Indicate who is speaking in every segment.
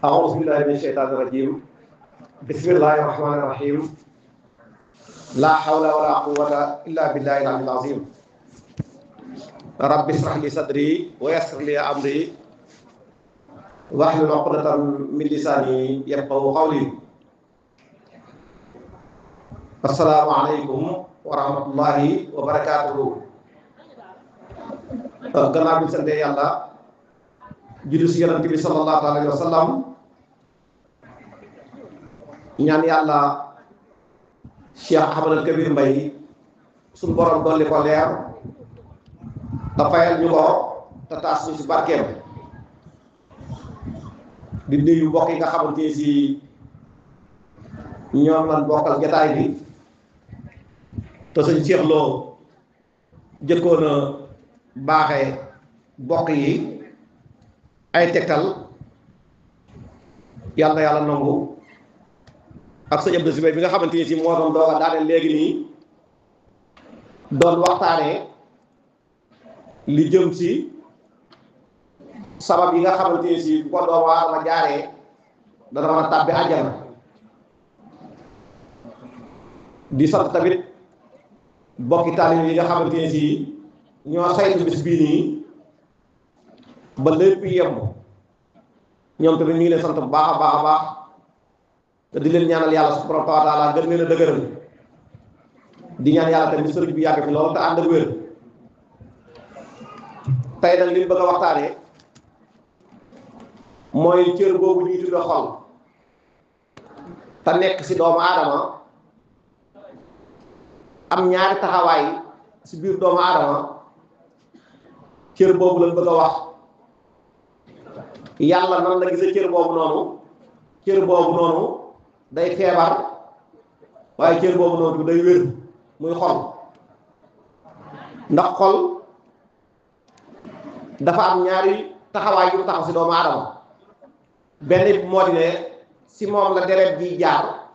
Speaker 1: أعوذ بالله من الشيطان الرجيم بسم الله الرحمن الرحيم لا حول ولا قوة إلا بالله العلي العظيم رب اشرح لي صدري ويسر لي أمري واحلل عقدة من لساني يفقهوا قولي السلام عليكم ورحمة الله وبركاته. gannaaw bi sante yàlla julli si yonent bi sallallahu alayhi wa sallam ñaan yàlla Cheikh Ahmadul Kabir Mbaye suñu borom dolli ko leer te fayal ñu ko te taas ñu si barkeem di nuyu mbokk yi nga xamante ni si ñoom lan bokkal jataay bi te sëñ Cheikh Lo jëkkoon a baaxee bokk yi ay tegtal yàlla yàlla nangu ak sëñ Abdou Sibé bi nga xamante ni si moo doon doog a daaneel léegi nii doon waxtaanee li jëm si sabab yi nga xamante ni si bu ko doomu aadama jaaree dana mën a tàbbi àjjana di sant tamit bokki taalib yi nga xamante ni si ñoo saytu bis bii nii ba lépp yemb ñoom tamit ñu ngi leen sant bu baax a baax a baax te di leen ñaanal yàlla subhanahu wa taala gën leen a dëgëral di ñaan yàlla tamit sëriñ bi yàgg fi loolu te ànd ak wér. tey nag li ñu bëgg a waxtaanee mooy cër boobu ñuy tudde xol te nekk ci doomu aadama am ñaari taxawaay ci biir doomu aadama cër boobu lañ bëgg a wax yàlla nan la gisa cër boobu noonu day feebar waaye cër boobu noonu day wér muy xol ndax xol dafa am ñaari taxawaay yu taxaw ci doomu aadama benn moo di ne ci moom la deret ji jaar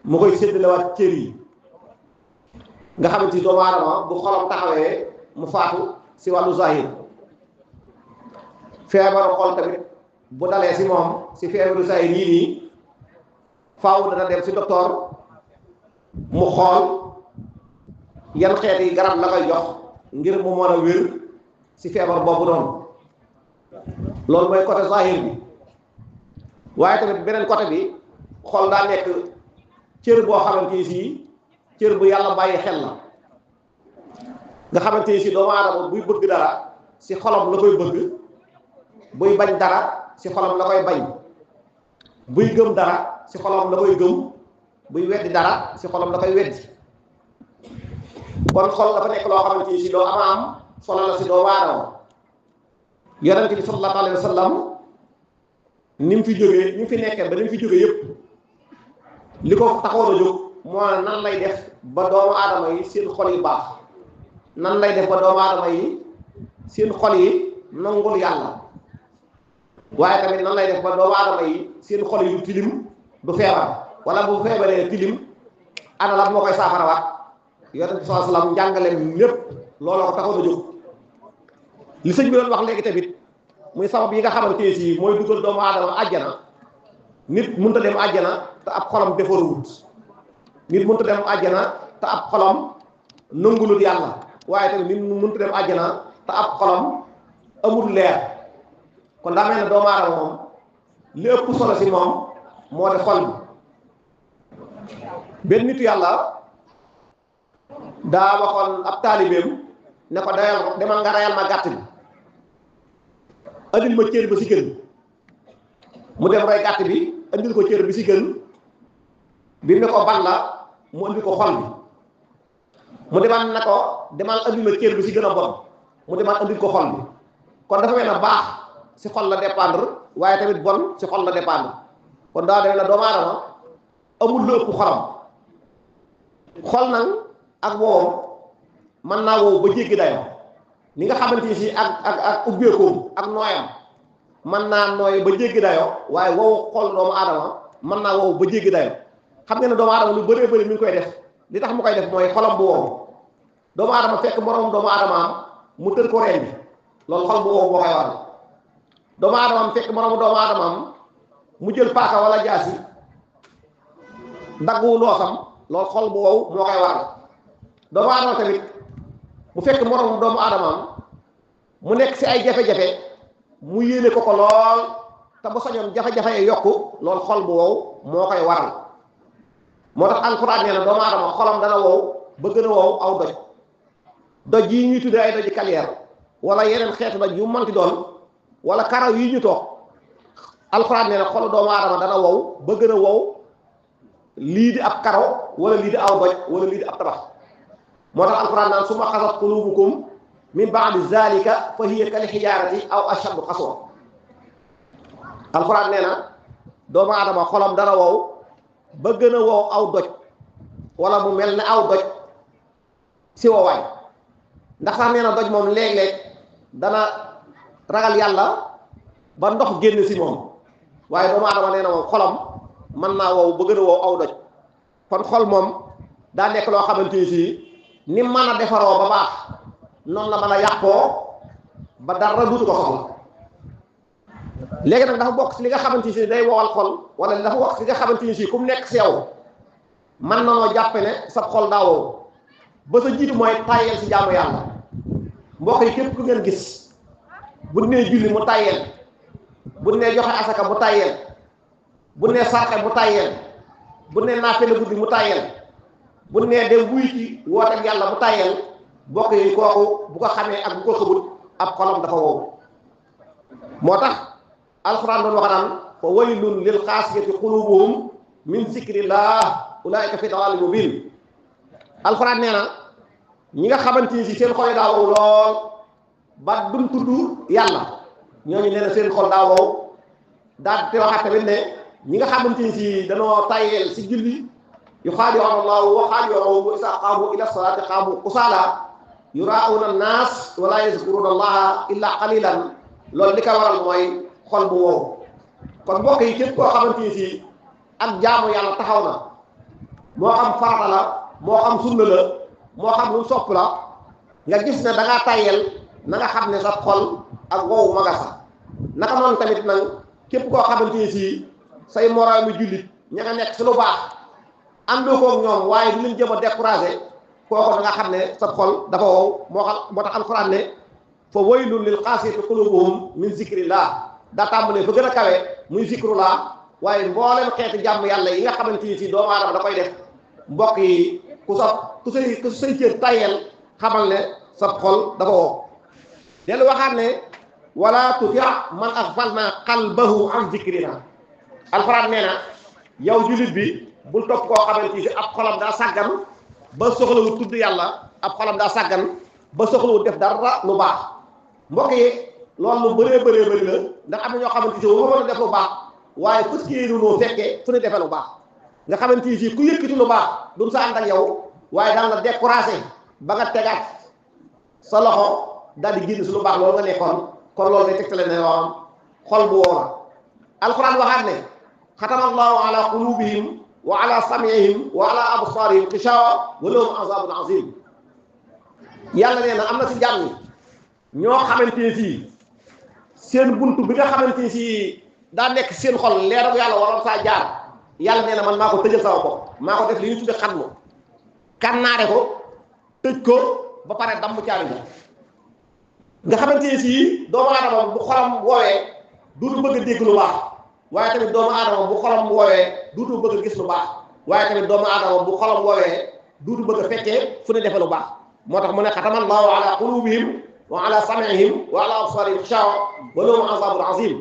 Speaker 1: mu koy séddalewaat cër yi nga xamante ni doomu aadama bu xolam taxawee mu faatu ci wàllu zahir feebaru xol tamit bu dalee ci moom ci feebaru zahir yii nii faaw dana dem ci docteur mu xool yan xeeti garab la koy jox ngir mu mën a wér ci feebar boobu noonu loolu mooy côté zahir bi waaye tamit beneen côté bi xol daa nekk cër boo xamante ni si cër bu yàlla bàyyi xel la nga xamante ni si doomu aadama buy bëgg dara ci xolam la koy bëgg buy bañ dara ci xolam la koy bañ buy gëm dara ci xolam la koy gëm buy weddi dara ci xolam la koy weddi kon xol dafa nekk loo xamante ni si doo am solo la ci doomu aadama yonent bi sallallahu alayhi wa sallam ni mu fi jógee ni mu fi nekkee ba ni mu fi jógee yëpp li ko taxoon a jóg moo nan lay def ba doomu aadama yi seen xol yi baax nan lay def ba doomu aadama yi seen xol yi nangul yàlla waaye tamit nan lay def ba doomu aadama yi seen xol yi du tilim du feebar wala bu feebaree tilim ana lan moo koy saafarawaat yonent bi sallallahu alayhi wa sallam njàngaleem lépp looloo ko taxoon a jóg li sëñ bi doon wax léegi tamit muy sabab yi nga xamante ne si mooy dugal doomu aadama àjjana nit mënut a dem àjjana te ab xolam defaruwut nit mënut a dem àjjana te ab xolam nangulut yàlla waaye tamit nit mënut a dem àjjana te ab xolam amul leer kon daa mel ne doomu aadama moom li ëpp solo si moom moo de xol bi benn nitu yàlla daa waxoon ab taalibeem ne ko dayal demal nga rayal ma gàtt bi andil ma cër ba si gën mu dem rey gàtt bi andil ko cër bi si gën bi ne ko ban la mu andil ko xol bi mu demaat na ko demal andil ma cër bi si gën a bon mu demaat andil ko xol bi kon dafa mel ne baax si xol la dépendre waaye tamit bon si xol la dépendre kon daa demee na doomu aadama amul lu ëpp xolam xol nag ak woowam mën naa wow ba jéggi dayoo ni nga xamante ni si ak ubbeekoom ak nooyam mën naa nooy ba jéggi dayoo waaye wow xol doomu aadama mën naa wow ba jéggi dayoo xam nga ne doomu aadama lu bëree bëri mi ngi koy def li tax mu koy def mooy xolam bu wow doomu aadama fekk moroom doomu aadama am mu tër ko reen bi loolu xol bu wow boo koy waral doomu aadama am fekk moroom doomu aadama am mu jël paaka wala jaasi daggu loosam loolu xol bu wow moo koy waral doomu aadama tamit bu fekk moroom doomu aadamaam mu nekk ci ay jafe-jafe mu yéene ko lool te bu sañoon jafe-jafe yi yokku loolu xol bu wow moo koy waral moo tax alxuraan nee na doomu aadama xolam dana wow ba gën a wow aw doj yi ñuy tuddee ay doji kaliyeer wala yeneen xeetu doj yu manti doon wala karaw yi ñu toog alxuraan nee na xolu doomu aadama dana wow ba gën a wow lii di ab karaw wala lii di aw doj wala lii di ab tabax moo tax alxuraan naan summa xasat qulubukum min baadi zalika fa hiya kal xijaarati aw ashaddu qaswa alxuraan nee na doomu aadama xolam dana wow ba gën a wow aw doj wala mu mel ne aw doj si wowaay ndax sax nee na doj moom léeg-léeg dana ragal yàlla ba ndox génn si moom waaye doomu aadama nee na moom xolam mën naa wow ba gën a wow aw doj kon xol moom daa nekk loo xamante ni si ni mën a defaroo ba baax noonu la mën a yàqoo ba dara duutu ko soxla léegi nag dafa bokk si li nga xamante ni si day wowal xol wala dafa bokk si li nga xamante ni si ku mu nekk si yow mën na noo jàppe ne sa xol daa wow ba sa jiitu mooy tàyyeel si jaamu yàlla mbokk yi képp ku ngeen gis bu nee julli mu tàyyeel bu nee joxe asaka mu tàyyeel bu nee sarxe mu tàyyeel bu nee naafila guddi mu tàyyeel bu nee dem wuy ci wooteeg yàlla mu tàyyeel mbokk yi kooku bu ko xamee ak bu ko xamut ab xolam dafa wow moo tax alxuraan doon wax naan fa waylun lil qaasiyati qulubuhum min zikrillah ulaika fi dalaalin mubiin alxuraan nee na ñi nga xamante ni si seen xol yi daa wow lool ba duñ tudd yàlla ñooñu nee na seen xol daa wow daal te waxaat tamit ne ñi nga xamante ni si danoo tayyeel si julli yuxaadi'uuna Allaha wa xaadi'uuhum wa izaa qaamu ila salaati qaamu kusaala yuraa'uuna an-naas wa laa yazkuruuna Allaha illaa qaliilan loolu li ko waral mooy xol bu wow kon mbokk yi képp koo xamante ni si ak jaamu yàlla taxaw na moo xam farata la moo xam sunna la moo xam lu sopp la nga gis ne da ngaa tayyeel na nga xam ne sa xol ak wow magasa naka noonu tamit nag képp koo xamante ni si say moroomi jullit ña nga nekk si lu baax àndoo koog ñoom waaye di leen jëm a découragé kooku da nga xam ne sa xol dafa wow moo tax alxuraan ne fa waylun lil qaasiyati qulubuhum min zikrillah daa tàmbalee fa gën a kawe muy zikrullah waaye mboolem xeeti jàmm yàlla yi nga xamante ni si doomu aadama da koy def mbokk yi ku say cër tayyeel xamal ne sa xol dafa wow dellu waxaat ne wala tuti man aghfalna qalbahu an zikrina alxuraan nee na yow jullit bi bul topp koo xamante ni si ab xolam daa sàggan ba soxlawul tudd yàlla ab xolam daa sàggan ba soxlawul def dara lu baax mbokk yi loolu lu bëree bëri la ndax am na ñoo xamante ni si waroon a def lu baax waaye fës ki noo fekkee fu ñu defee lu baax nga xamante ni si ku yëkkati lu baax duñ sa ànd ak yow waaye daan la découragé ba nga tegaat sa loxo daal di génn si lu baax loolu nga nekkoon kon loolu day tegtale ne woon xol bu woo la alquran waxaat ne xatama allahu ala qulubihim wa ala sam'ihim wa ala absarihim xishawa wa lahum azabun azim yàlla nee na am na si jàmm ñi ñoo xamante ni si seen buntu bi nga xamante ni si daa nekk seen xol leeram yàlla waroon saa jaar yàlla nee na man maa ko tëjal sama bopp maa ko def li ñu tudde xatmu kannaare ko tëj ko ba pare damm caabi bi nga xamante ni si doomu aadama bu xolam woowee duutu bëgg a dégg lu baax waaye tamit doomu aadama bu xolam woowee duutu bëgg a gis lu baax waaye tamit doomu aadama bu xolam woowee duutu bëgg a fekkee fu ne defee lu baax moo tax mu ne xatama allahu ala qulubihim wa ala sam'ihim wa ala absarihim xishawa wa lahum azabun azim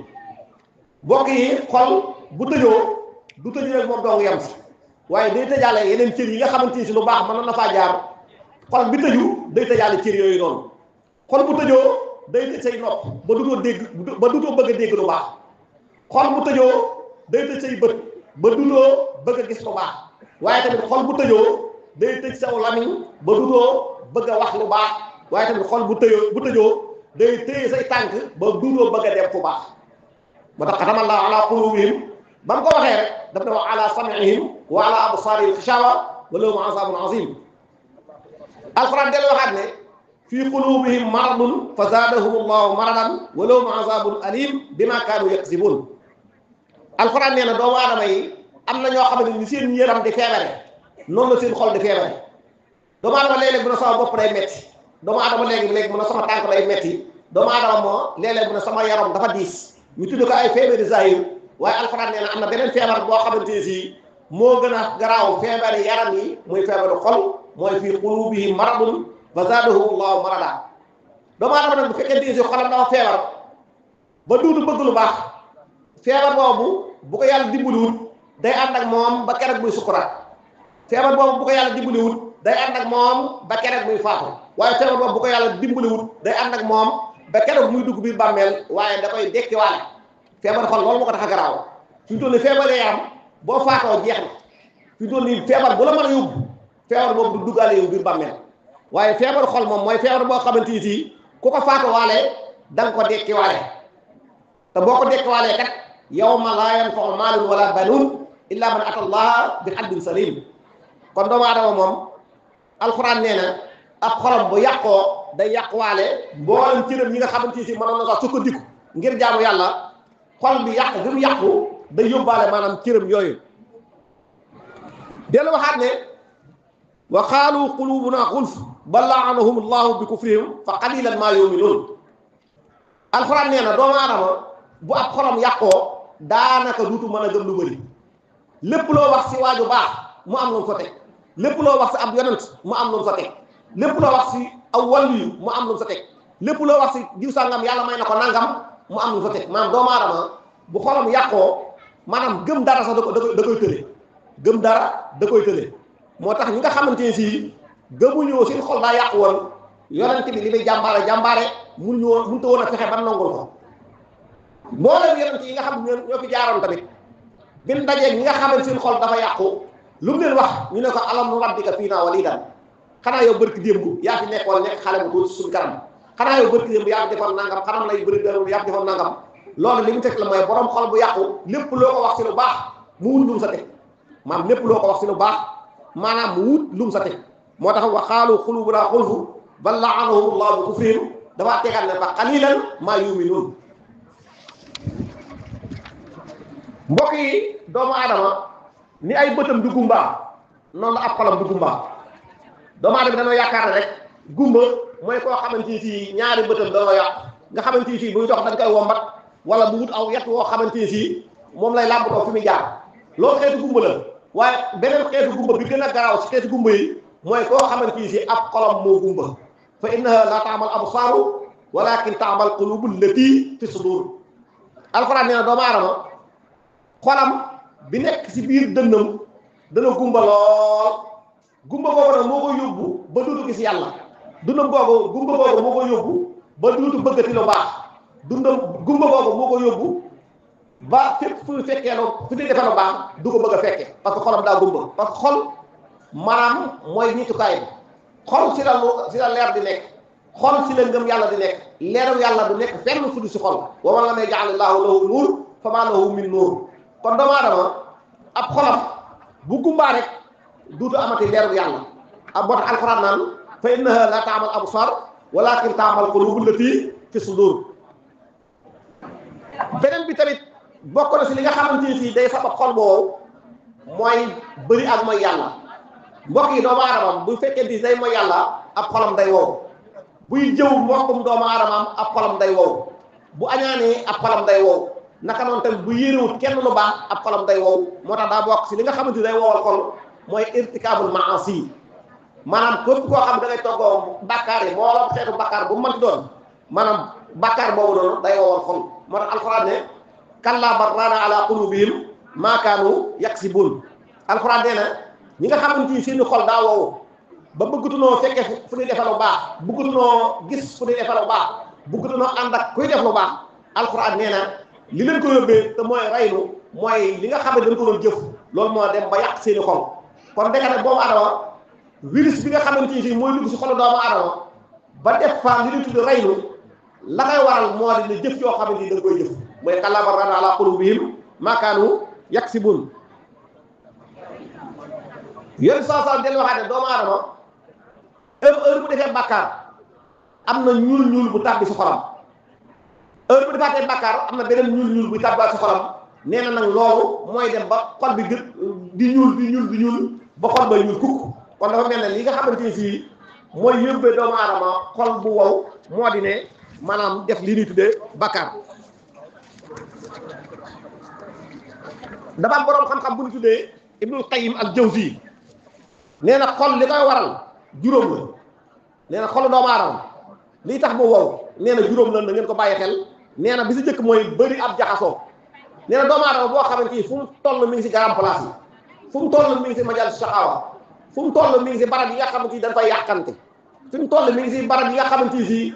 Speaker 1: mbokk yi xol bu tëjoo du tëju rek moom dong yem si waaye day tëjaale yeneen cër yi nga xamante ni si lu baax mën na faa jaar xol bi tëju day tëjaale cër yooyu noonu xol bu tëjoo day tëj say nopp ba dutoo dégg ba dutoo bëgg a dégg lu baax xol bu tëjoo day tëj say bët ba dutoo bëgg a gis lu baax waaye tamit xol bu tëjoo day tëj saw lamiñ ba dutoo bëgg a wax lu baax waaye tamit xol bu tëjoo day téye say tànk ba dutoo bëgg a dem fu baax moo tax xatama allahu ala qulubihim ba mu ko waxee rek daf ne wa ala sam'ihim wa ala absarihim xishawa wa lahum azabun azim alquran del waxaat ne fi qulubihim maradun fa zaadahum allahu maradan wa lahum azabun alim bima kaanu yaksibun alxuraan nee na doomu aadama yi am na ñoo xam ne ni seen yaram di feebare noonu la seen xol di feebare doomu aadama léeg-léeg bu ne sama bopp day metti doomu aadama léegi mu ne sama tànk day metti doomu aadama moo léeg-léeg bu ne sama yaram dafa diis ñu tudd ko ay feebari zahir waaye alxuraan nee na am na beneen feebar boo xamante ne si moo gën a garaaw feebari yaram yi muy feebaru xol mooy fii quluubihim maradun fa zaadahum allahu marada doomu aadama nag bu fekkee si xolam dafa feebar ba duutu bëgg lu baax feebar boobu bu ko yàlla dimbaliwut day ànd ak moom ba keroog muy sukuraat feebar boobu bu ko yàlla dimbaliwut day ànd ak moom ba keroog muy faatu waaye feebar boobu bu ko yàlla dimbaliwut day ànd ak moom ba keroog muy dugg biir bàmmeel waaye da koy dekkiwaale feebar xol loolu moo ko tax a garaaw fi mu toll nii feebar yaram boo faatoo jeex na fi mu toll nii feebar bu la mën a yóbbu feebar boobu du duggaale yow biir bàmmeel waaye feebar xol moom mooy feebar boo xamante ni si ku ko faatuwaale da nga ko dekkiwaale te boo ko dekkiwaalee kat yawma laa yanfa'u maalun wala banuun illa man ata allaha bi qalbin salim kon doomu aadama moom alxuraan nee na ab xolam bu yàqoo day yàquwaale mboolem cëram yi nga xamante ni si mënoon na sax sukkandiku ngir jaamu yàlla xol bi yàq bi mu yàqu day yóbbaale maanaam cëram yooyu dellu waxaat ne wa qaalu qulubuna xulf bal la'anahum allahu bi kufrihim fa qalilan ma yu'minun alxuraan nee na doomu aadama bu ab xolam yàqoo daanaka duutu mën a gëm lu bëri lépp loo wax si waaju baax mu am lu mu fa teg lépp loo wax si ab yonent mu am lu mu fa teg lépp loo wax si aw waliyu mu am lu mu fa teg lépp loo wax si diw sangam yàlla may na ko nangam mu am lu mu fa teg maanaam doomu aadama bu xolam yàqoo maanaam gëm dara sax da koy tële gëm dara da koy tële moo tax ñi nga xamante ne si gëmuñoo seen xol daa yàqu woon yonent bi li muy jàmbaare mënut a woon a fexe ba nangul ko mboolem yonent yi nga xam ne ñoo fi jaaroon tamit bin dajeeg ñi nga xamante seen xol dafa yàqu lu mu leen wax ñu ne ko alam nurabbika fiinaa waliidan xanaa yow bërki démb yaa fi nekkoon nekk xale bu tuuti suñu kanam xanaa yow bërki démb yaa fi defoon nangam xanaa lay bëri yaa fi defoon nangam loolu li mu teg la mooy borom xol bu yàqu lépp loo ko wax si lu baax mu wut lu mu sa teg maanaam lépp loo ko wax si lu baax maanaam mu wut lu mu sa teg moo tax wa qaalu quluubunaa xulf bal la'anahum allahu bi kufrihim dafa tegal ne fa qaliilan maa yu'minuun mbokk yi doomu aadama ni ay bëtam du gumbaa noonu la ab xolam du gumbaa doomu aadama dañoo yaakaar ne rek gumba mooy koo xamante ni si ñaari bëtam dañoo yàq nga xamante ni si buy dox dañ koy wombat wala bu wut aw yet woo xamante ni si moom lay làmbatoo fi muy jaar loolu xeetu gumba la waaye beneen xeetu gumba bi gën a garaaw si xeetu gumba yi mooy koo xamante ni si ab xolam moo gumba fa innaha la ta'mal absaaru walakin ta'mal qulubu allati fi sudur alxuraan nee na doomu aadama xolam bi nekk si biir dënnam dana gumba lool gumba boobu nag moo ko yóbbu ba duutu gis yàlla dundam boobu gumba boobu moo ko yóbbu ba duutu bëggati lu baax dundam gumba boobu moo ko yóbbu ba fépp fu fekkee fu di defee lu baax du ko bëgg a fekke parce que xolam daa gumba parce que xol maanaam mooy niitukaay bi xol si la leer di nekk xol si la ngëm yàlla di nekk leeru yàlla du nekk fenn fu du si xol wa man lam yaj'al llaahu lahu nuur fa maa lahu min nuur kon doomu aadama ab xolam bu gumbaa rek duutu amati leeru yàlla ab moo tax alxuraan naan fa innaha la ta'mal absar walakin ta'mal qulubu allati fi sudur beneen bi tamit bokk na si li nga xamante ni si day sabab xol boobu mooy bëri ak mooy yàlla mbokk yi doomu aadamam bu fekkee di day mooy yàlla ab xolam day wow buy jëw mbokkum doomu aadamam ab xolam day wow bu añaanee ab xolam day wow naka noonu tamit bu yéenewut kenn lu baax ab xolam day wow moo tax daa bokk si li nga xamante ni day wowal xol mooy irtikaabul maasi maanaam képp koo xam da ngay toggoo bàkkaar yi moo la xeetu bàkkaar bu mu mënti doon maanaam bàkkaar boobu noonu day wowal xol moo tax alxuraan ne kallaa bal raana ala qulubihim maa kaanu yaksibuun alxuraan nee na ñi nga xamante ni seeni xol daa wow ba bëggatunoo fekkee fu ñuy defee lu baax bëggatunoo gis fu ñuy defee lu baax bëggatunoo ànd ak kuy def lu baax alxuraan nee na li leen ko yóbbee te mooy raylu mooy li nga xam ne dañ ko doon jëf loolu moo dem ba yàq seeni xol kon dëkk nag doomu aadama virus bi nga xamante ni si mooy dugg si xolu doomu aadama ba def fa li ñu tudd raylu la koy waral moo di ne jëf yoo xamante ni da nga koy jëf mooy kallaa bal raana ala qulubihim maa kaanu yaksibuun yéen saa del waxaat ne doomu aadama heure bu defee bàkkaar am na ñuul bu tàbbi si xolam heure bu defaatee bàkkaar am na beneen ñuul bu tàbbi si xolam nee na nag loolu mooy dem ba xol bi gën di ñuul ba xol ba ñuul kukk kon dafa mel ne li nga xamante ni si mooy yóbbee doomu aadama xol bu wow moo di ne maanaam def li ñuy tuddee bakkaar. dafa am boroom xam-xam bu ñu tuddee Ibnul Qayyim al-Jawzi nee na xol li koy waral juróom la nee na xolu doomu aadama lii tax mu wow nee na juróom la na ngeen ko bàyyi xel nee na bi si jëkk mooy bëri ab jaxasoo nee na doomu aadama boo xamante ni fu mu toll mi ngi si garam place yi fu mu toll mi ngi si majal saxaawa fu mu toll mi ngi si barab yi nga xamante ni dañ fay yàqante fu mu toll mi ngi si barab yi nga xamante ni si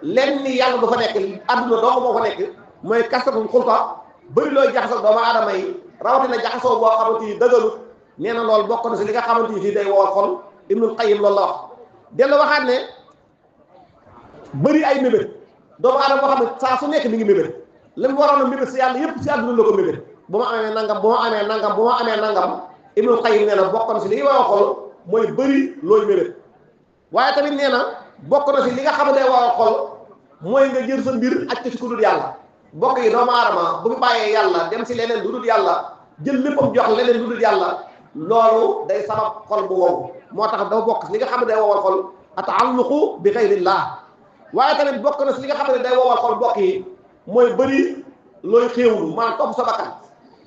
Speaker 1: lenn ni yàlla du fa nekk adduna dong moo fa nekk mooy kastatul xulta bëri looy jaxasoo doomu aadama yi rawatina jaxasoo boo xamante ni dëggalut nee na loolu bokk na si li nga xamante ni si day wowal xol Ibnul Qayyim loolu la wax dellu waxaat ne bëri ay mébét doomu aadama boo xam ne saa su nekk mi ngi mébét li mu waroon a mébét si yàlla yëpp si àdduna la ko mébét bu ma amee nangam bu ma amee nangam bu ma amee nangam Ibnul Qayyim nee na bokk na si li wowal xol mooy bëri looy mébét waaye tamit nee na bokk na si li nga xam ne day wowal xol mooy nga jël sa mbir aj ko si ku dul yàlla bokk yi doomu aadama bu fi bàyyee yàlla dem si leneen lu dul yàlla jël léppam jox leneen lu dul yàlla loolu day sabab xol bu wow moo tax dafa bokk si li nga xam ne day wowal xol ataalluqu bi xayrillah waaye tamit bokk na si li nga xam ne day wowal xol bokk yi mooy bëri looy xéewlu maanaam topp sa bakkan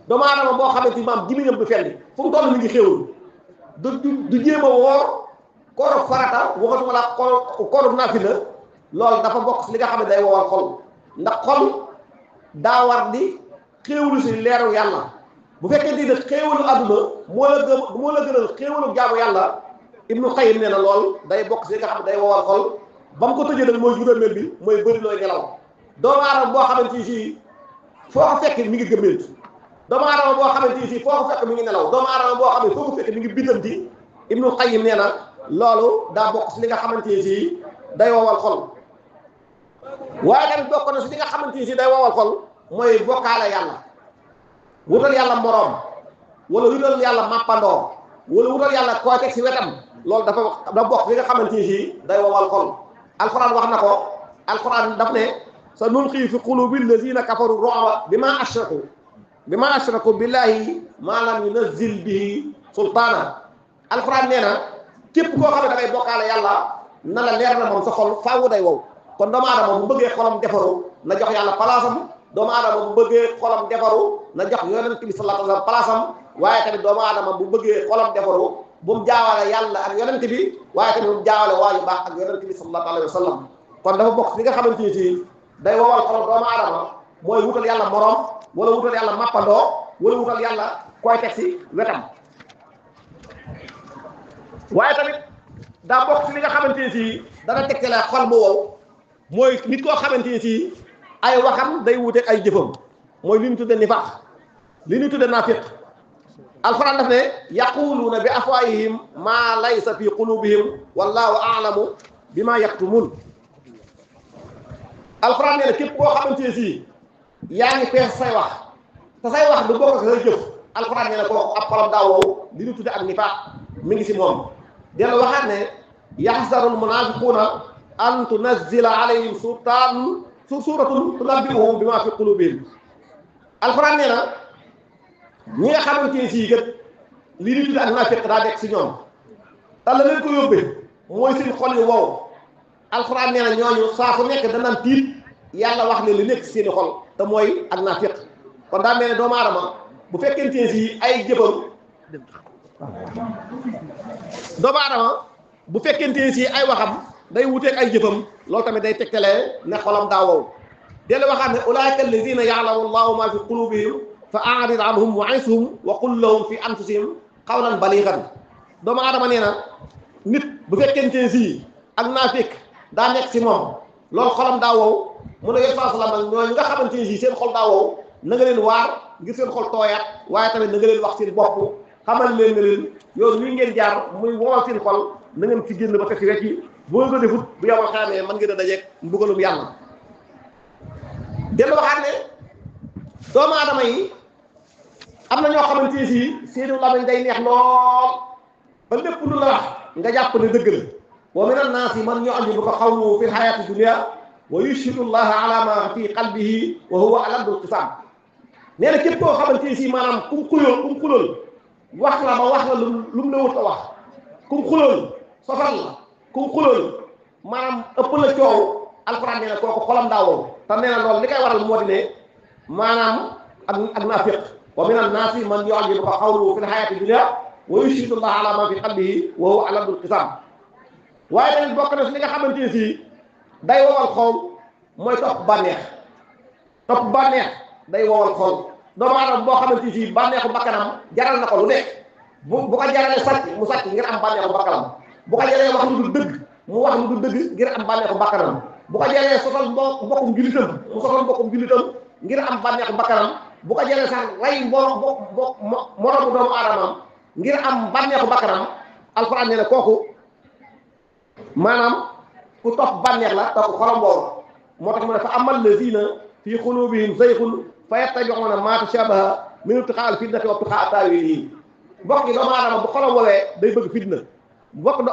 Speaker 1: doomu aadama boo xamante ni maam gimiñam du fenn fu mu toll mi ngi xéewlu du jéem a woor koorub farata waxatuma la koorub naafila loolu dafa bokk si li nga xam ne day wowal xol ndax xol daa war di xéewlu si leeru yàlla bu fekkee di nag xéewalu àdduna moo la gënal xéewalu jaamu yàlla Ibnu Qayyim nee na lool day bokk si li nga xam ne day wowal xol ba mu ko tëjee nag mooy juróomeel bi mooy bëri looy nelaw doomu aadama boo xamante ni si foo ko fekk mi ngi gëmmentu doomu aadama boo xamante ni si foo ko fekk mi ngi nelaw doomu aadama boo xam ne foo ko fekk mi ngi biddanti Ibnu Qayyim nee na loolu daa bokk si li nga xamante ni si day wowal xol waaye tamit bokk na si li nga xamante ni si day wowal xol mooy bokkaale yàlla wutal yàlla moroom wala wutal yàlla màppandoo wala wutal yàlla koo teg si wetam loolu dafa bokk li nga xamante ni si day wowal xol alquran wax na ko alquran daf ne sa nulqi fi qulubi allazina kafaru ru'ba bima ashraku billahi ma lam yunazzil bihi sultaana alquran nee na képp koo xam ne da ngay bokkaale yàlla na la leer na moom sa xol faawu day wow kon doomu aadama bu bëggee xolam defaru na jox yàlla palaasam doomu aadama bu bëggee xolam defaru na jox yonent bi sallallahu alayhi wa sallam palaasam waaye tamit doomu aadama bu bëggee xolam defaru bu mu jaawale yàlla ak yonent bi waaye tamit bu mu jaawale waayu baax ak yonent bi sallallahu alayhi wa sallam kon dafa bokk li nga xamante ni si day wowal xol doomu aadama mooy wutal yàlla moroom wala wutal yàlla mappandoo wala wutal yàlla koy teg si wetam waaye tamit daa bokk si li nga xamante ni si dana tegtale xol mu wow mooy nit koo xamante ni si ay waxam day wuteeg ay jëfam mooy li ñu tudde nifaax li ñu tudde naafiq alxuraan daf ne yaquluuna bi afwaahihim maa laysa fi qulubihim wallahu a'lamu bima yaktumun alxuraan nee na képp koo xamante ne si yaa ngi fees say wax te say wax du bokk ak say jëf alxuraan nee na kooku ab xolam daa wow li ñu tudde ak nifaax mi ngi si moom dellu waxaat ne yaxzarul munaafiquuna an tunazzila alayhim suuratun tunabbi'uhum bimaa fi qulubihim alxuraan nee na ñi nga xamante ni sii kat li ñu tudd ak naafiq daa dekk si ñoom te la leen ko yóbbee mooy seen xol yi wow alxuraan nee na ñooñu saa su nekk danaan tiit yàlla wax ne li nekk si seen i xol te mooy ak naafiq kon daa mel ne doomu aadama bu fekkente ne si ay jëfam doomu aadama bu fekkente ne si ay waxam day wuteeg ay jëfam loolu tamit day tegtalee ne xolam daa wow dellu waxaat ne ulaa'ika allazina ya'lamu allahu ma fi qulubihim fa a'rid anhum wa ansuhum wa qul lahum fi anfusihim qawlan balighan doomu aadama nee na nit bu fekkente ne si ak naafiq daa nekk si moom loolu xolam daa wow mu ne yéen sallam ak ñooñu nga xamante ni si seen xol daa wow na nga leen waar ngir seen xol tooyaat waaye tamit na nga leen wax seen bopp xamal leen ne leen yow ñuy ngeen jaar muy wowal seen xol na ngeen ci génn ba fekk wecci boo nga defut bu yomal xamee mën ngeen a dajeeg mbugalum yàlla dellu waxaat ne doomu aadama yi am na ñoo xamante ni si seenu lamañ day neex lool ba lépp lu la wax nga jàpp ne dëgg la wa min annaasi man yu'jibuka qawluhu fi lxayaati dunia wa yushhidu llaha ala ma fi qalbihi wa huwa aladul xisaam nee na képp koo xamante si maanaam kum xulool wax la ba wax la lu mu la wut a wax kum xulool sosal la kum xulool maanaam ëpp la coow alxuraan nee na kooku xolam daa wow te nee na loolu li koy waral moo di ne maanaam ak naafiq wa min annaasi man yu'jibuka qawluhu fil hayaati dunya wa yushhidu llaha ala ma fi qalbihi wa huwa aladul xisaam waaye tamit bokk na si li nga xamante ne si day wowal xool mooy topp bànneex day wowal xool doomu aadama boo xamante si bànneexu bakkanam jaral na ko lu nekk bu ko jaralee sàcc mu sàcc ngir am bànneexu bakkanam bu ko jaralee wax lu du dëgg mu wax lu du dëgg ngir am bànneexu bakkanam bu ko jaralee sosal mbokkum jullitam mu sosal mbokkum jullitam ngir am bànneexu bakkanam bu ko jaralee sax rey moroomu doomu aadamam ngir am bànneexu bakkanam alxuraan nee na kooku maanaam ku topp bànneex la topp xolam boobu moo tax mu ne fa amal lazina fi qulubihim zayghun fa yattabi'una ma tashabaha min ibtigha'il fitnati wa ibtigha'a ta'wilihi mbokk yi doomu aadama bu xolam woowee day bëgg fitna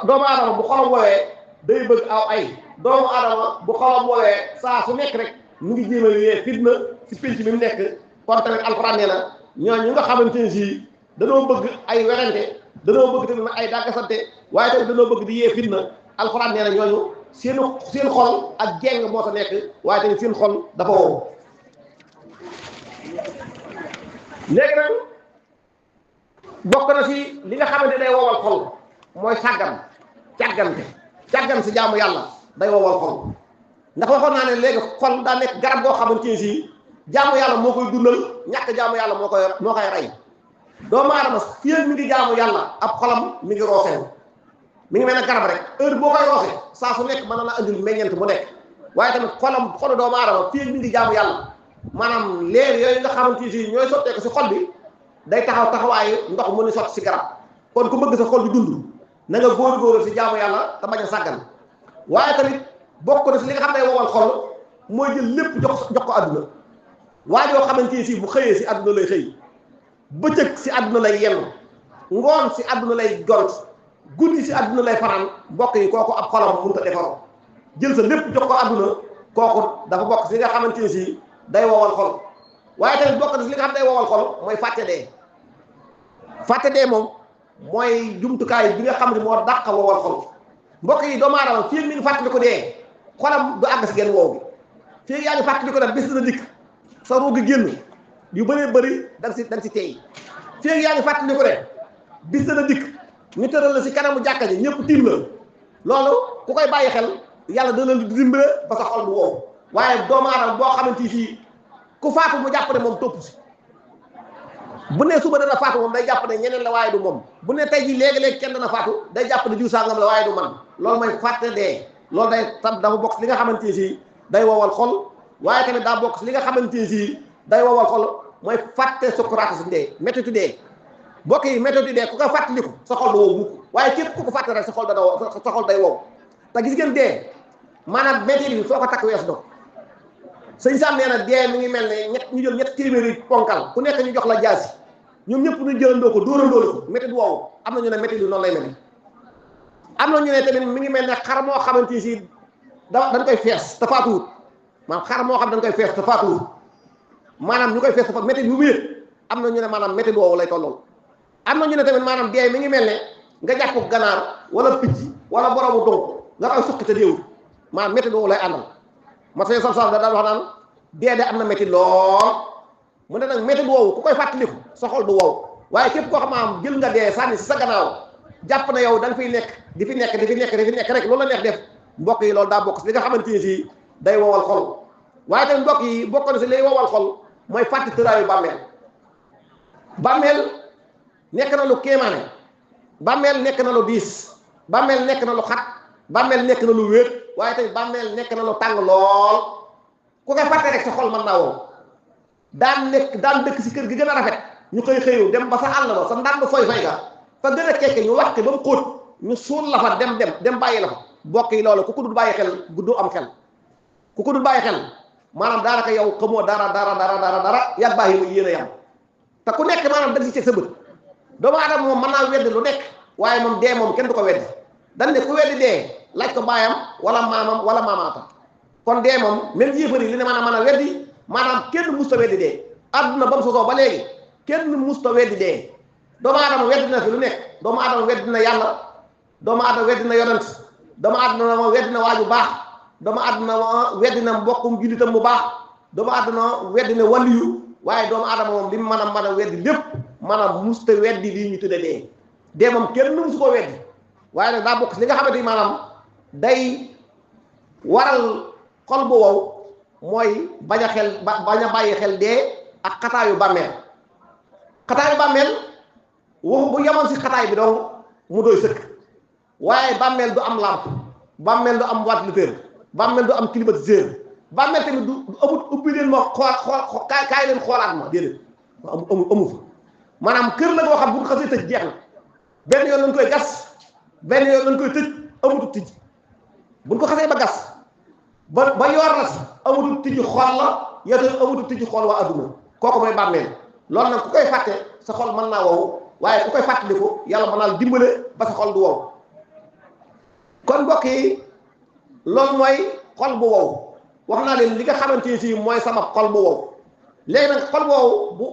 Speaker 1: doomu aadama bu xolam woowee day bëgg aw ay doomu aadama bu xolam woowee saa su nekk rek mu ngi jéem a yee fitna si pénc mi mu nekk kon tamit alxuraan nee na ñooñu nga xamante ne si danoo bëgg ay werante danoo bëgg tamit ay dàggasante waaye tamit danoo bëgg di yee fitna alxuraan nee na ñooñu seen xol ak jeng moo sa nekk waaye tamit seen xol dafa wow léegi nag bokk na si li nga xamante day wowal xol mooy càggan si jaamu yàlla day wowal xol ndax waxoon naa ne léegi xol daa nekk garab goo xamante ne si jaamu yàlla moo koy dundal ñàkk jaamu yàlla moo koy rey doomu aadama fii mi ngi jaamu yàlla ab xolam mi ngi rooseewu mi ngi mel ne garab rek heure boo koy roose saa su nekk mën na la andil meññeent mu nekk waaye tamit xolu doomu aadama fii mi ngi jaamu yàlla maanaam leer yooyu nga xamante si ñooy sottee ko si xol bi day taxawaayu ndox mu ni sotti si garab kon ku bëgg sa xol bi dund na nga góor-góorlu si jaamu yàlla te bañ a sàggan waaye tamit bokk na si li nga xam ne wowal xol mooy jël lépp jox ko àdduna waa joo xamante si bu xëyee si àdduna lay xëy bëccëg si àdduna lay yenn ngoon si àdduna lay gont guddi si àdduna lay fanaan bokk yi kooku ab xolam mënut a defaroo jël sa lépp jox ko àdduna kooku dafa bokk si nga xamante ne si day wowal xol waaye tamit bokk na si li nga xam day wowal xol mooy fàtte dee moom mooy jumtukaay bi nga xam ne moo dàq wowal xol mbokk yi doomu aadama fii mi ngi fàttali ko dee xolam du àgg si genn woow bi fii yaa ngi fàttali ko nag bis dina dikk sa ruugi génn yu bëree bëri da nga si teey fii yaa ngi fàttali ko ne bis dana dikk ñu tëral la si kanamu jàkka ji ñëpp tiim la loolu ku koy bàyyi xel yàlla dana la dimbale ba sa xol bu wow waaye doomu aadama boo xamante fii ku faatu mu jàpp ne moom topp si bu ne suba dana faatu moom day jàpp ne ñeneen la waaye du moom bu ne tey ji léegi-léegi kenn dana faatu day jàpp ne jiw sangam la waaye du man loolu mooy fàtte dee loolu day tam dafa bokk li nga xamante ne si day wowal xol waaye tamit daa bokk li nga xamante ne si day wowal xol mooy fàtte sukuraatu si dee méttitu dee bokk yi méttitu dee ku ko fàttaliku sa xol da wow mukk waaye képp ku ko fàtte rek sa xol day wow te gis ngeen dee maanaam métti bi foo ko takk wees do sëñ Sam nee na dee mi ngi mel ne ñu jël ñett téeméeri ponkal ku nekk ñu jox la jaasi ñoom ñëpp ñu jëlandoo ko dóorandoo ko métti du wow am na ñu ne métti du noonu lay mel am na ñu ne tamit mi ngi mel ne xar moo xamante si dañ koy fees te faatuwut maanaam xar moo xam dañ koy fees te faatuwut maanaam ñu koy fees te faatuwut métti bu wéet am na ñu ne maanaam métti du wow lay tollool am na ñu ne tamit maanaam dee mi ngi mel ne nga jàpp ganaar wala picc wala boroomu donc nga koy suqi te déewut maanaam métti du wow lay àndal ma sey sam da daal wax naan dee de am na métti lool mu ne nag métti du wow ku koy fàttaliku sa xol du wow waaye képp koo xam maanaam jël nga dee sànni si sa gannaaw jàpp na yow da nga fiy nekk di fi nekk rek loolu la neex def mbokk yi loolu daa bokk si li nga xamante ni si day wowal xol waaye tamit mbokk yi bokk na si lay wowal xol mooy fàtti tëraayu bàmmeel nekk na lu kéemaane bàmmeel nekk na lu diis bàmmeel nekk na lu xat bàmmeel nekk na lu wéet waaye tamit bàmmeel nekk na lu tàng lool ku koy fàtte rek sa xol mën naa wow daan dëkk si kër gi gën a rafet ñu xëyu dem ba sa àll ba sa ndànd fay ga fa gën a kekke ñu waxte ba mu xóot ñu suul la fa dem bàyyi la fa bokk yi loolu ku ko dul bàyyi xel du am xel ku ko dul bàyyi xel maanaam daanaka yow xamoo dara yàgg bàyyi mu yéen a yam te ku nekk maanaam dag si teg sa bët doomu aadama moom mën naa weddi lu nekk waaye moom dee moom kenn du ko weddi dañ ne ku weddi dee laaj ko baayam wala maamam wala maamaatam kon dee moom même yéefar yi li ne mën a weddi maanaam kenn mus ta weddi dee àdduna ba mu sosoo ba léegi kenn musta weddi dee doomu aadama weddi na fi lu nekk doomu aadama weddi na yàlla doomu aadama weddi na yonent doomu aadama weddi na waaju baax doomu aadama weddi na mbokkum jullitam mu baax doomu aadama weddi na waliyu waaye doomu aadama moom li mu mën a weddi lépp maanaam musta weddi lii ñu tudde dee moom kenn musu ko weddi waaye nag daa bokk li nga xamante ni maanaam day waral xol bu wow mooy bañ a bàyyi xel dee ak xataayu bàmmeel waxu bu yemoon si xataay bi donc mu doy sëkk waaye bàmmeel du am lampe bàmmeel du am ventilateur bàmmeel du am climatiseur bàmmeel tamit du amut ubbi leen ma xool kaay leen xoolaat ma déedéet amu fa maanaam kër la boo xam bu ñu xasee tëj jeex na benn yoon lañ koy gas benn yoon lañ koy tëj amutu tijj buñ ko xasee ba gas ba yor la si amutu tijj xool la yow tamit amutu tijj xool waa adduna kooku mooy bàmmeel loolu nag ku koy fàtte sa xol mën naa wow waaye ku koy fàttaliku yàlla mën naa dimbale ba sa xol du wow kon mbokk yi loolu mooy xol bu wow wax naa leen li nga xamante ni si mooy sama xol bu wow léegi nag xol bu wow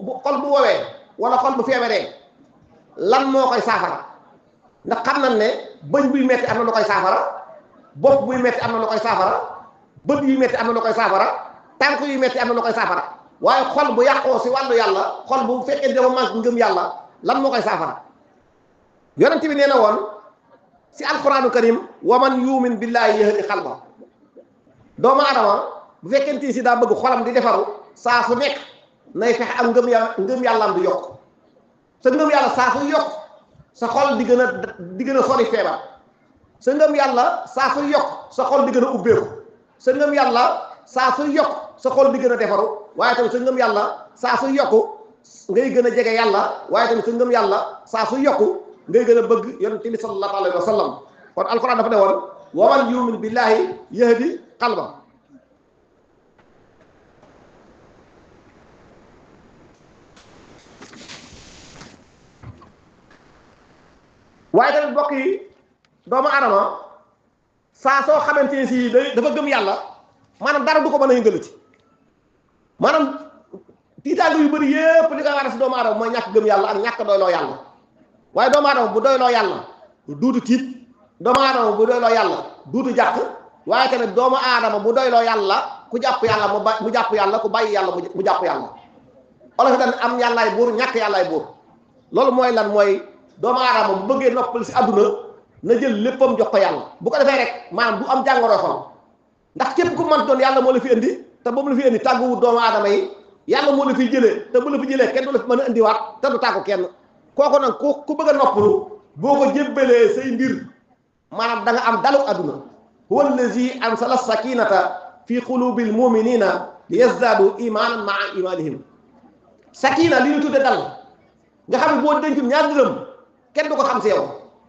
Speaker 1: bu xol bu wowee wala xol bu feebaree lan moo koy saafara ndax xam nañ ne bëñ buy metti am na lu koy saafara bopp buy metti am na lu koy saafara bët yuy metti am na lu koy saafara tànk yuy metti am na lu koy saafara waaye xol bu yàqoo si wàllu yàlla xol bu fekkee dafa manque ngëm yàlla lan moo koy saafara yonent bi nee na woon si alquranu karim wa man yumin billahi yahdi xalba doomu adama bu fekkente si daa bëgg xolam di defaru saa su nekk nay fexe am ngëm yàllaam di yokk sa ngëm yàlla saa su yokk sa xol di gën a sori feebar sa ngëm yàlla saa su yokk sa xol di gën a ubbeeku sa ngëm yàlla saa su yokk sa xol di gën a defaru waaye tamit sa ngëm yàlla saa su yokku ngay gën a jege yàlla waaye tamit sa ngëm yàlla saa su yokku ngay gën a bëgg yonent bi sallallahu alayhi wa sallam kon alquran dafa ne woon wa man yumin billahi yahdi qalba waaye tamit mbokk yi doomu adama saa soo xamante ne si dafa gëm yàlla maanaam dara du ko mën a yëngal ci maanaam tiitaange yu bëri yépp li koy waral si doomu adama mooy ñàkk gëm yàlla ak ñàkk doyloo yàlla waaye doomu adama bu doyloo yàlla duutu tiit doomu adama bu doyloo yàlla duutu jàq waaye tamit doomu adama bu doyloo yàlla ku jàpp yàlla mu jàpp yàlla ku bàyyi yàlla mu jàpp yàlla olof dañ am yàllaay buur ñàkk yàllaay buur loolu mooy lan mooy doomu adama bu bëggee noppal si àdduna na jël léppam jox ko yàlla bu ko defee rek maanaam du am jàngoro xol ndax képp ku mën doon yàlla moo la fi indi te boobu la fi indi tàgguwut doomu aadama yi yàlla moo la fiy jëlee te bu la fi jëlee kenn du la fi mën a indiwaat te du tàggu kenn kooku nag ku bëgg a noppalu boo ko jébbalee say mbir maanaam da nga am dalu àdduna huwa allazi ansala sakinata fi qulubil muminina li yazdaadu imanan maa imanihim sakina li ñu tudde dal nga xam ne boo dencum ñaar dërëm kenn du ko xam si yow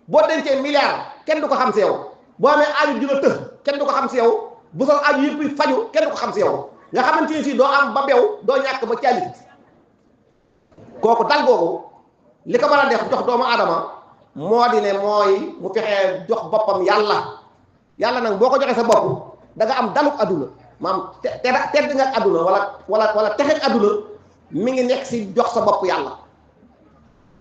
Speaker 1: boo dencee milliard kenn du ko xam si yow boo amee aaju ju la tëx kenn du ko xam si yow bu sa aaju yëpp faju kenn du ko xam si yow nga xamante ni si doo am ba bew doo ñàkk ba caalit kooku dal googu li ko mën a def jox doomu aadama moo di ne mooy mu fexee jox boppam yàlla nag boo ko joxee sa bopp da nga am daluk adduna maam tedd nga adduna wala texeg adduna mi ngi nekk si jox sa bopp yàlla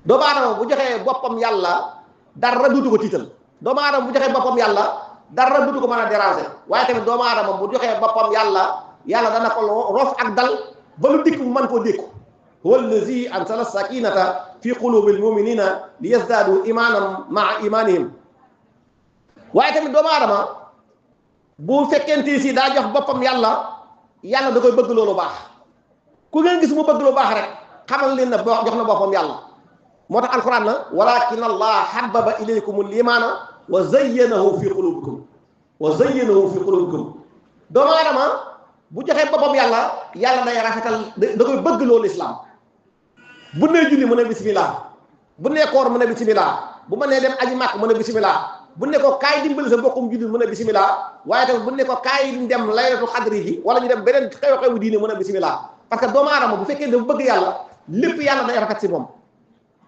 Speaker 1: doomu aadama bu joxee boppam yàlla dara duutu ko tiital doomu aadama bu joxee boppam yàlla dara duutu ko mën a déranger waaye tamit doomu aadama bu joxee boppam yàlla dana ko roof ak dal ba lu dikk mu mën koo dékku huwa allazi ansala sakinata fi qulubil muminina li yazdaadu imanan maa imanihim waaye tamit doomu aadama bu fekkente si daa jox boppam yàlla da koy bëgg loolu baax ku ngeen gis mu bëgg lu baax rek xamal leen na jox na boppam yàlla moo tax alquran na walakin allah habbaba ilaykum al imana wa zayyanahu fi qulubikum doomu aadama bu joxee boppam yàlla day rafetal da koy bëgg loolu islam bu nee julli mu ne bismillah bu nee koor mu ne bismillah bu ma nee dem aji màkk mu ne bismillah bu ne ko kaay dimbali sa mbokkum julli mu ne bismillah waaye tamit bu ne ko kaay dem laylatul xadri ji wala ñu dem beneen xew-xewu diine mu ne bismillah parce que doomu aadama bu fekkee dafa bëgg yàlla lépp yàlla day rafet si moom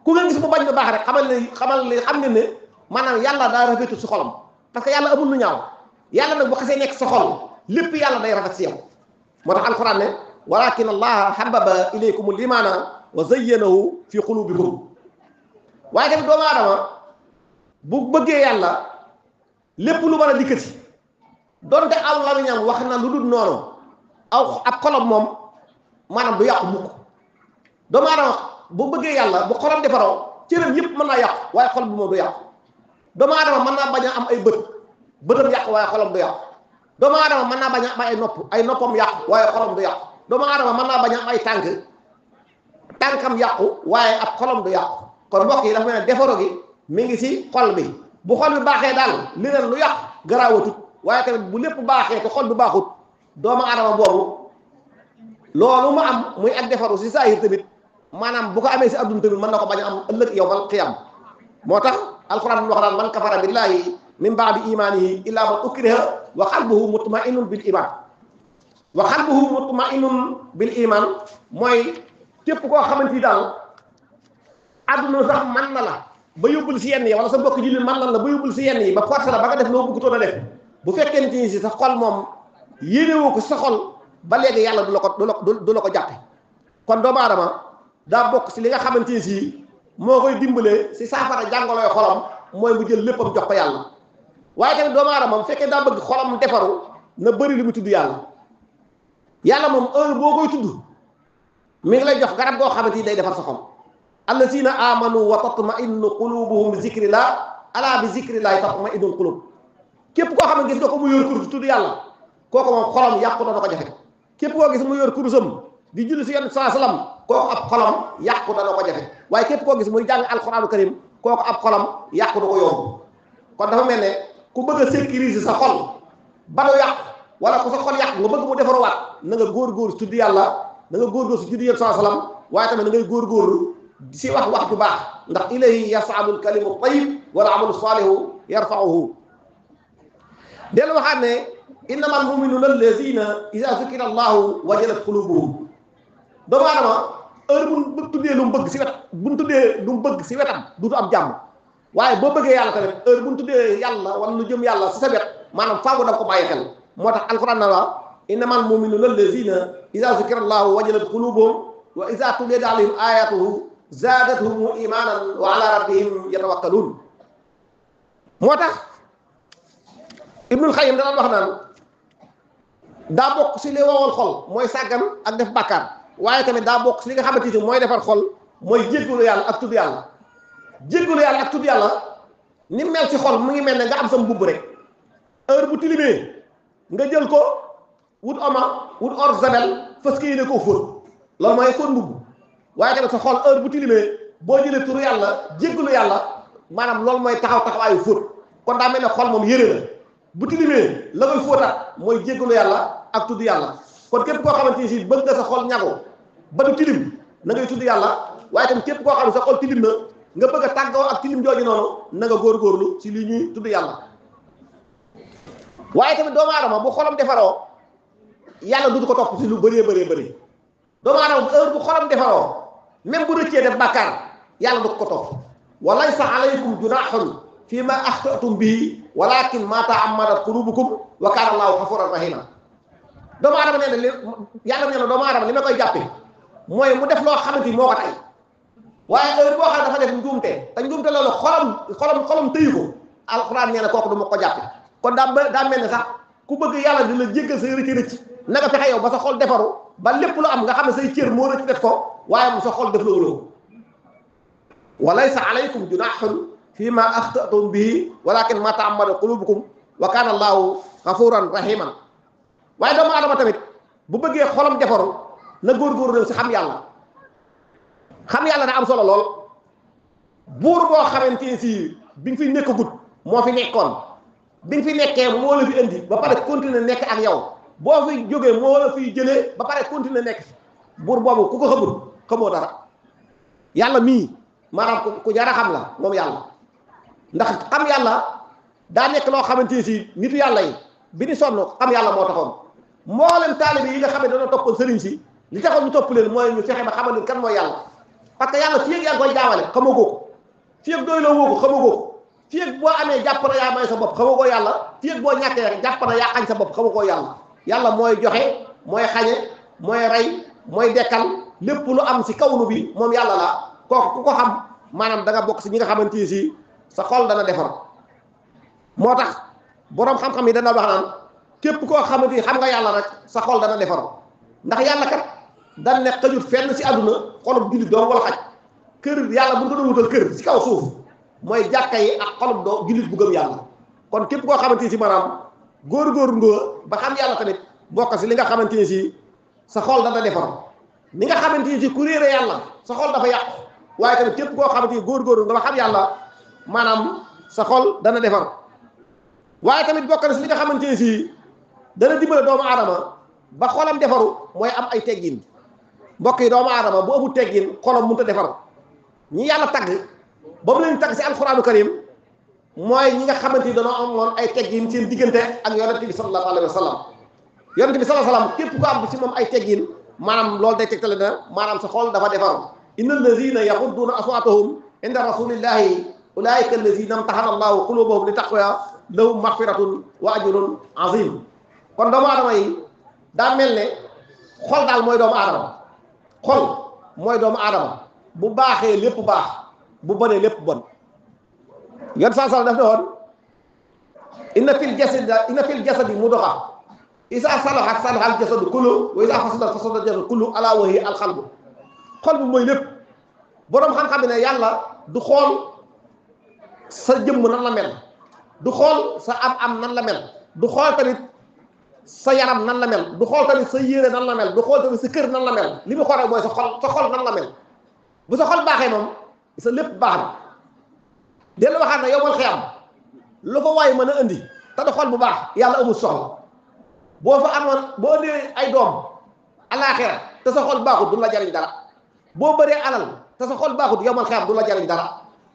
Speaker 1: ku nga gis mu bañ lu baax rek xam ne maanaam yàlla daa rafetu si xolam parce que yàlla amul lu ñaaw yàlla nag bu xasee nekk sa xol lépp yàlla day rafet si yow moo tax alquran ne walakin allaha hababa ilaykum al imana wa zayyanahu fi qulubikum waaye tamit doomu aadama bu bëggee yàlla lépp lu mën a dikkati donte aw lamiñam wax na lu dul noonu aw ab xolam moom maanaam du yàqu mukk doomu aadama bu bëggee yàlla bu xolam defaroo cëram yëpp mën naa yàqu waaye xol bi moom du yàqu doomu aadama mën naa bañ a am ay bëtam yàqu waaye xolam du yàqu doomu aadama mën naa bañ a am ay noppam yàqu waaye xolam du yàqu doomu aadama mën naa bañ a am ay tànkam yàqu waaye ab xolam du yàqu kon mbokk yi dafa mel ne defaro gi mi ngi ci xol bi bu xol bi baaxee daal leneen lu yàq garaawatut waaye tamit bu lépp baaxee te xol bi baaxut doomu aadama boobu loolu mu am muy ak defaru ci saahir tamit maanaam bu ko amee ci adduna tamit mën na ko bañ a am ëllëg yawmal qiyaam moo tax alquran wax naan man kafara billahi min ba'di imanihi illa man ukriha wa qalbuhu mutma'innun bil iman wa qalbuhu mutma'innun bil iman mooy képp koo xamante ni daal adduna sax man na la ba yóbbul si yenn yi wala sa mbokk jullit man na la ba yóbbul si yenn yi ba forcé la ba nga def loo bëggutoon a def bu fekkente ni si sa xol moom yéenewoo ko sa xol ba léegi yàlla du la ko jàppe kon doomu aadama daa bokk si li nga xamante ni si moo koy dimbalee si saafara jàngaloy xolam mooy mu jël léppam jox ko yàlla waaye tamit doomu aadama bu fekkee daa bëgg xolam defaru na bëri li mu tudd yàlla moom heure boo koy tudd mi ngi lay jox garab goo xamante ni day defar sa xol allazina amanu wa tatma'innu qulubuhum bi zikrillah ala bi zikrillah tatma'innul qulub képp koo xam ne gis nga ko mu yor kurus tudd yàlla kooku moom xolam yàqu dana ko jafe képp koo gis mu yor kurusam di julli si yenn saa salaam kooku ab xolam yàqu dana ko jafe waaye képp koo gis muy jàng alquranu karim kooku ab xolam yàqu da ko yomb kon dafa mel ne ku bëgg a sécuriser sa xol ba du yàqu wala ku sa xol yàqu nga bëgg mu defaruwaat na nga góorgóor si tudd yàlla na nga góorgóor si julli yenn saa salaam waaye tamit na ngay góorgóorlu si wax ju baax ndax ilayhi yas'adul kalimu tayyib wal amalu salihu yarfa'uhu dellu waxaat ne innamal mu'minuna allazina iza zukira allahu wajalat qulubuhum doomu aadama heure bu tuddee lu mu bëgg si wet buñ tuddee lu mu bëgg si wetam duutu am jàmm waaye boo bëggee yàlla tamit heure buñ tuddee yàlla wala lu jëm yàlla si sa wet maanaam faagu da ko bàyyi xel moo tax alquran na la innamal mu'minuna allazina iza zukira allahu wajalat qulubuhum wa iza tuliyat alayhim ayatuhu zaadathum imanan wa ala rabbihim yatawakkalun moo tax Ibnul Xayyim dana wax naan daa bokk si li wowal xol mooy sàggan ak def bàkkaar waaye tamit daa bokk si li nga xamante ni mooy defar xol mooy jéggalu yàlla ak tudd yàlla jéggalu yàlla ak tudd yàlla ni mel ci xol mu ngi mel ne nga am sa mbubb rek heure bu tilimee nga jël ko wut oma wut or zabel fas yéene koo fóot loolu mooy fóot mbubb waaye tamit sa xol heure bu tilimee boo jëlee turu yàlla jéggalu yàlla maanaam loolu mooy taxawaayu fóot kon daa mel ne xol moom yëre la bu tilimee la koy fóotaat mooy jéggalu yàlla ak tudd yàlla kon képp koo xamante ni si bëgg nga sa xol ñago ba du tilim na ngay tudd yàlla waaye tamit képp koo xam ne sa xol tilim na nga bëgg a tàggoo ak tilim jooju noonu na nga góorgóorlu si li ñuy tudd yàlla waaye tamit doomu aadama bu xolam defaroo yàlla du ko topp si lu bëree bëri doomu aadama bu heure bu xolam defaroo même bu rëccee def bàkkaar yàlla du ko topp wa laysa alaykum junahun fi ma axtatum bihi walakin ma ta'ammadat qulubukum wa kana allahu ghafuran rahima doomu aadama nee na yàlla nee na doomu aadama li ma koy jàppe mooy mu def loo xamante ni moo ko tey waaye heure boo xam ne dafa def njuumte te njuumte loolu xolam tëyu ko alxuraan nee na kooku du ma ko jàppe kon daa mel ne sax ku bëgg yàlla di la jéggal say rëcc na nga fexe yow ba sa xol defaru ba lépp lu am nga xam ne say cër moo rëcc def ko waaye mu sa xol def loolu wa laysa alaykum junahun fi ma axtatum bihi walakin ma ta'ammadat qulubukum wa kana allahu ghafuran rahiman waaye doomu aadama tamit bu bëggee xolam defaru na góorgóorlu si xam yàlla da am solo lool buur boo xamante ni si bi nga fi nekkagut moo fi nekkoon bi nga fi nekkee moo la fi indi ba pare continuer nekk ak yow boo fi jógee moo la fiy jëlee ba pare continuer nekk fi buur boobu ku ko xamul xamoo dara yàlla mii maanaam ku jar a xam la moom yàlla ndax xam yàlla daa nekk loo xamante ni si nitu yàlla yi bi ni sonn xam yàlla moo taxoon mboolem taalibe yi nga xam ne dañoo toppoon sëriñ si li taxoon ñu topp leen mooy ñu fexe ba xamal ni kan mooy yàlla parce que yàlla fii ak yaa ngi koy jaawale xamagoo ko fii ak doyloo woo ko xamagoo ko fii ak boo amee jàpp na yaa may sa bopp xamagoo yàlla fii ak boo ñàkkee rek jàpp na yaa xañ sa bopp xamagoo yàlla yàlla mooy joxe mooy xañe mooy rey mooy dekkal lépp lu am si kawnu bi moom yàlla la kooku ku ko xam maanaam da nga bokk si ñi nga xamante ni si sa xol dana defar moo tax boroom xam-xam yi dana wax naan képp koo xamante ni xam nga yàlla rek sa xol dana defar ndax yàlla kat dan ne xëjut fenn si àdduna xolub jullit doom wala xaj kër yàlla bu ñu ko doon wutal kër si kaw suuf mooy jàkka yi ak xolub doo jullit bu gëm yàlla kon képp koo xamante ni si maanaam góor-góor ngoo ba xam yàlla tamit bokk si li nga xamante ni si sa xol dana defar ni nga xamante ni si ku réere yàlla sa xol dafa yàqu waaye tamit képp koo xamante ni góor-góor nga ba xam yàlla maanaam sa xol dana defar waaye tamit bokk na si li nga xamante ni si dana dimbale doomu aadama ba xolam defaru mooy am ay teggin mbokk yi doomu aadama bu amul teggin xolam mënut a defar ñi yàlla tagg ba mu leen tagg si alquraanu karim mooy ñi nga xamante ni dañoo amoon ay teggin seen diggante ak yonente bi sallallahu alayhi wa sallam yonente bi sallallahu alayhi wa sallam képp ku am si moom ay teggin maanaam loolu day tegtale na maanaam sa xol dafa defar inna allazina yaxudduuna aswaatahum inda rasulillahi ulaika allazina amtahana allahu qulubahum li taqwa lahum maxfiratun wa ajrun azim kon doomu aadama yi daa mel ne xol daal mooy doomu aadama xol mooy doomu aadama bu baaxee lépp baax bu bonee lépp bon yon saa sal daf ne woon inna fil jasadi mudxa isa salahat salaha al jasadu kullu wa isa fasada fasada al jasadu kullu ala wa hiya al qalbu xol bi mooy lépp boroom xam-xam ne yàlla du xool sa jëmm nan la mel du xool sa am nan la mel du xool tamit sa yaram nan la mel du xool tamit sa yére nan la mel du xool tamit sa kër nan la mel li mu xool rek mooy sa xol nan la mel bu sa xol baaxee moom sa lépp baax na dellu waxaat na yowmal xiyam lu fa waay mën a indi te da xol bu baax yàlla amul soxla boo fa amoon boo indee ay doom alaaxira te sa xol baaxut du la jariñ dara boo bëree alal te sa xol baaxut yowmal xiyam du la jariñ dara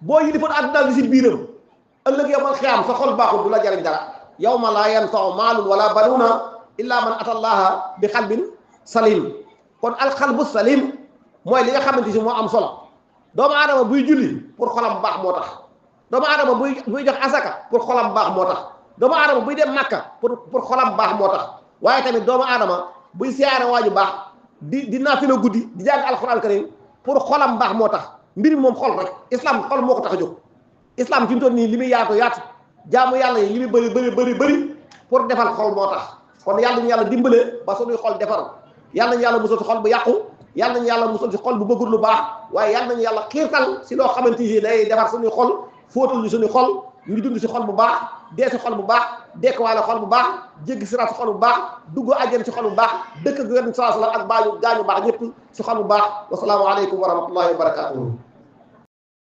Speaker 1: boo yilifoon àdduna gi si biiram ëllëg yowmal xiyam sa xol baaxut du la jariñ dara yawma laa yanfau maalun wala banuuna illa man ata allaha bi xalbin salim kon alxalbu salim mooy li nga xamante si moo am solo doomu aadama buy julli pour xolam baax moo tax doomu aadama buy jox asaka pour xolam baax moo tax doomu aadama buy dem makka pour xolam baax moo tax waaye tamit doomu aadama buy siyaare waaju baax di naafila guddi di jàng alquran karim pour xolam baax moo tax mbir mi moom xol rek islam xol moo ko tax a jóg islam fi mu toll nii li muy yaatu jaamu yàlla yi li muy bëri pour defal xol moo tax kon yàlla ñu yàlla dimbale ba suñuy xol defar yàlla nañu yàlla musal si xol bu yàqu yàlla nañu yàlla musal si xol bu bëggul lu baax waaye yàlla nañu yàlla xiirtal si loo xamante ni day defar suñuy xol fóotal ñu suñuy xol ñu dund si xol bu baax dee si xol bu baax dekkuwaale xol bu baax jéggi siraat si xol bu baax dugg àjjana si xol bu baax dëkk ak yonent sallallahu alayhi wa sallam ak gaañu baax ñëpp si xol bu baax wasalaamu aleykum wa rahmatullahi wa barakatuh